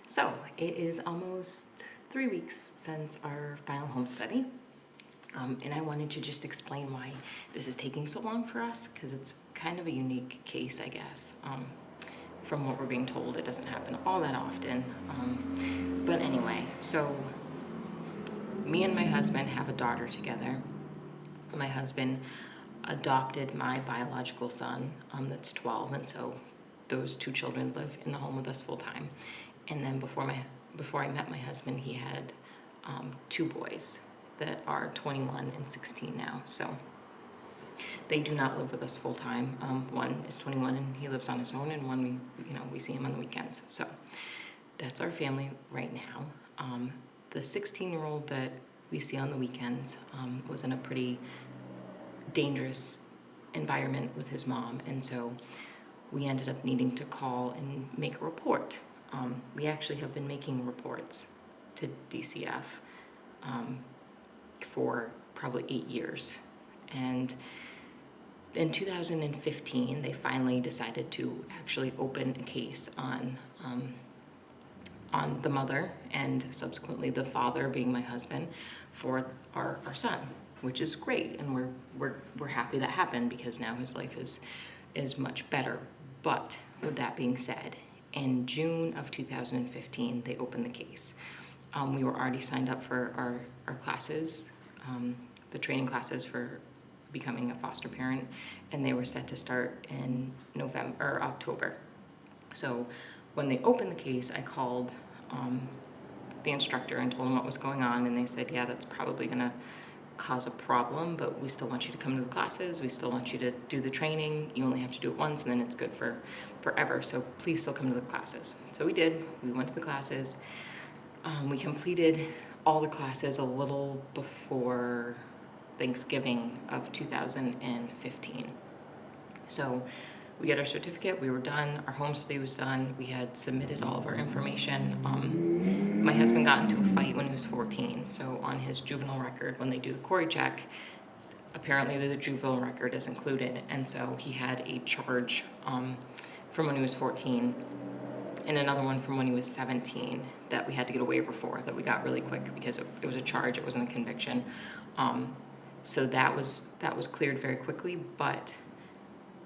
So it is almost 3 weeks since our final home study. And I wanted to just explain why this is taking so long for us, because it's kind of a unique case, I guess. From what we're being told, it doesn't happen all that often. But anyway, so me and my husband have a daughter together. My husband adopted my biological son, that's 12, and so those two children live in the home with us full time. And then before I met my husband, he had two boys that are 21 and 16 now. So they do not live with us full time. One is 21 and he lives on his own, and one we see him on the weekends. So that's our family right now. The 16-year-old that we see on the weekends was in a pretty dangerous environment with his mom, and so we ended up needing to call and make a report. We actually have been making reports to DCF for probably 8 years, and in 2015 they finally decided to actually open a case on the mother and subsequently the father, being my husband, for our son, which is great, and we're happy that happened because now his life is much better. But with that being said, in June of 2015 they opened the case. We were already signed up for our classes, the training classes for becoming a foster parent, and they were set to start in October. So when they opened the case, I called the instructor and told him what was going on, and they said, yeah, that's probably gonna cause a problem, but we still want you to come to the classes, we still want you to do the training, you only have to do it once and then it's good for forever, so please still come to the classes. So we did. We went to the classes. We completed all the classes a little before Thanksgiving of 2015. So we got our certificate, we were done, our home study was done, we had submitted all of our information. My husband got into a fight when he was 14, so on his juvenile record, when they do the Cory check, apparently the juvenile record is included, and so he had a charge from when he was 14 and another one from when he was 17 that we had to get a waiver for, that we got really quick because it was a charge, it wasn't a conviction. So that was cleared very quickly, but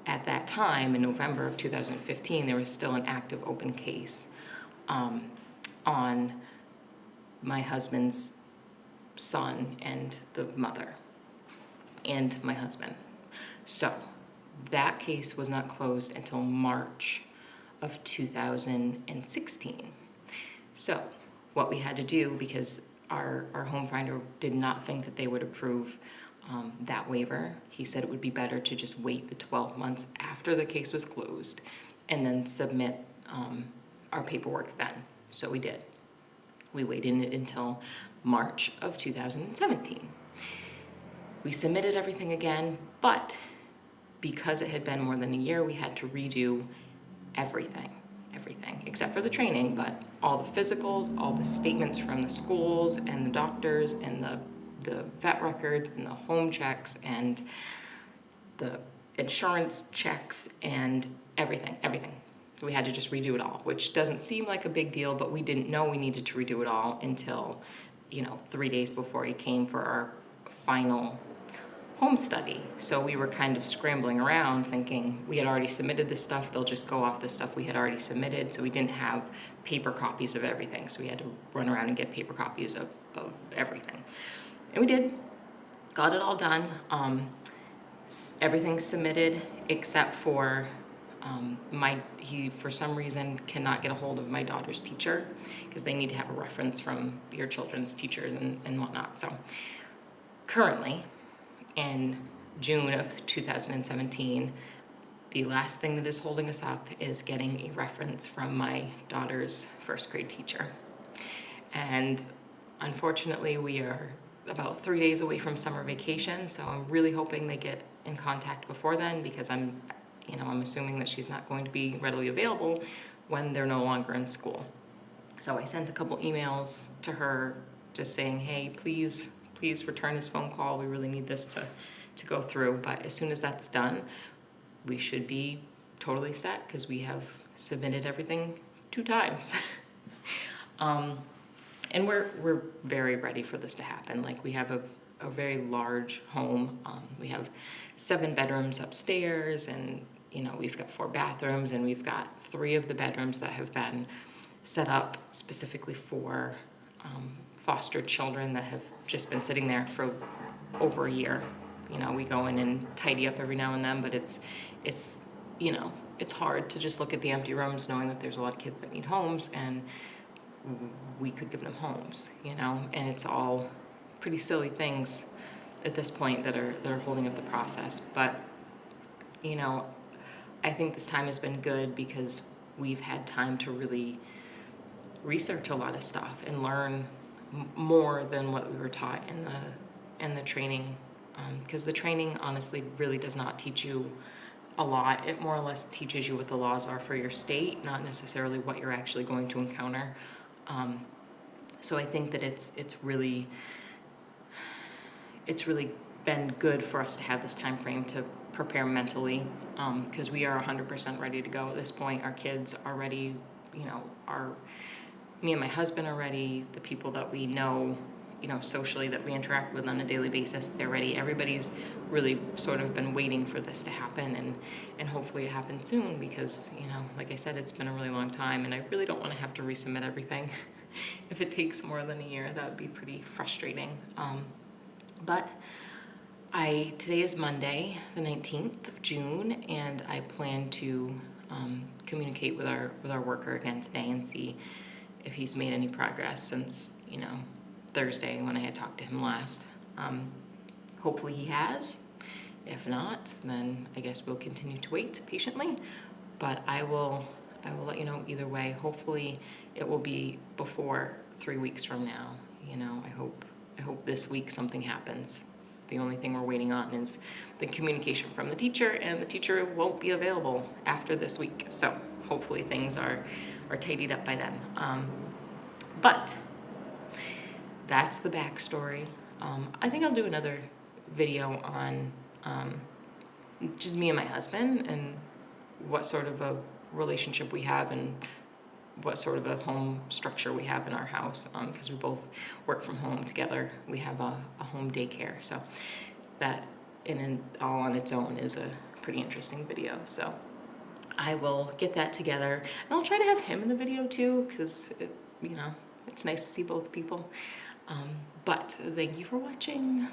at that time, in November of 2015, there was still an active open case on my husband's son and the mother and my husband. So that case was not closed until March of 2016. So what we had to do, because our home finder did not think that they would approve that waiver, he said it would be better to just wait the 12 months after the case was closed and then submit our paperwork then. So we did. We waited until March of 2017. We submitted everything again, but because it had been more than a year, we had to redo everything except for the training, but all the physicals, all the statements from the schools and the doctors and the vet records and the home checks and the insurance checks and everything. So we had to just redo it all, which doesn't seem like a big deal, but we didn't know we needed to redo it all until 3 days before he came for our final home study. So we were kind of scrambling around thinking we had already submitted this stuff, they'll just go off the stuff we had already submitted, so we didn't have paper copies of everything, so we had to run around and get paper copies of everything. And we did, got it all done. Everything's submitted except for he for some reason cannot get a hold of my daughter's teacher because they need to have a reference from your children's teachers and whatnot. So currently, in June of 2017, the last thing that is holding us up is getting a reference from my daughter's first grade teacher. And unfortunately, we are about 3 days away from summer vacation, so I'm really hoping they get in contact before then, because I'm assuming that she's not going to be readily available when they're no longer in school. So I sent a couple emails to her just saying, hey, please return this phone call. We really need this to go through. But as soon as that's done, we should be totally set because we have submitted everything 2 times. And we're very ready for this to happen. Like, we have a very large home. We have 7 bedrooms upstairs, and we've got 4 bathrooms, and we've got 3 of the bedrooms that have been set up specifically for foster children that have just been sitting there for over a year. We go in and tidy up every now and then, but it's hard to just look at the empty rooms knowing that there's a lot of kids that need homes, and we could give them homes, and it's all pretty silly things at this point that are holding up the process. But I think this time has been good because we've had time to really research a lot of stuff and learn more than what we were taught in the training, because the training honestly really does not teach you a lot. It more or less teaches you what the laws are for your state, not necessarily what you're actually going to encounter. So I think that it's really been good for us to have this time frame to prepare mentally, because we are 100% ready to go at this point. Our kids are ready, me and my husband are ready. The people that we know, socially, that we interact with on a daily basis, they're ready. Everybody's really sort of been waiting for this to happen, and hopefully it happens soon, because, like I said, it's been a really long time, and I really don't want to have to resubmit everything. If it takes more than a year, that would be pretty frustrating. But today is Monday, the 19th of June, and I plan to communicate with our worker again today and see if he's made any progress since, Thursday when I had talked to him last. Hopefully he has. If not, then I guess we'll continue to wait patiently. But I will let you know either way. Hopefully it will be before 3 weeks from now. I hope this week something happens. The only thing we're waiting on is the communication from the teacher, and the teacher won't be available after this week. So hopefully things are tidied up by then. But that's the backstory. I think I'll do another video on just me and my husband and what sort of a relationship we have and what sort of a home structure we have in our house, because we both work from home together. We have a home daycare, so that all on its own is a pretty interesting video. So I will get that together, and I'll try to have him in the video too, because it's nice to see both people. But thank you for watching.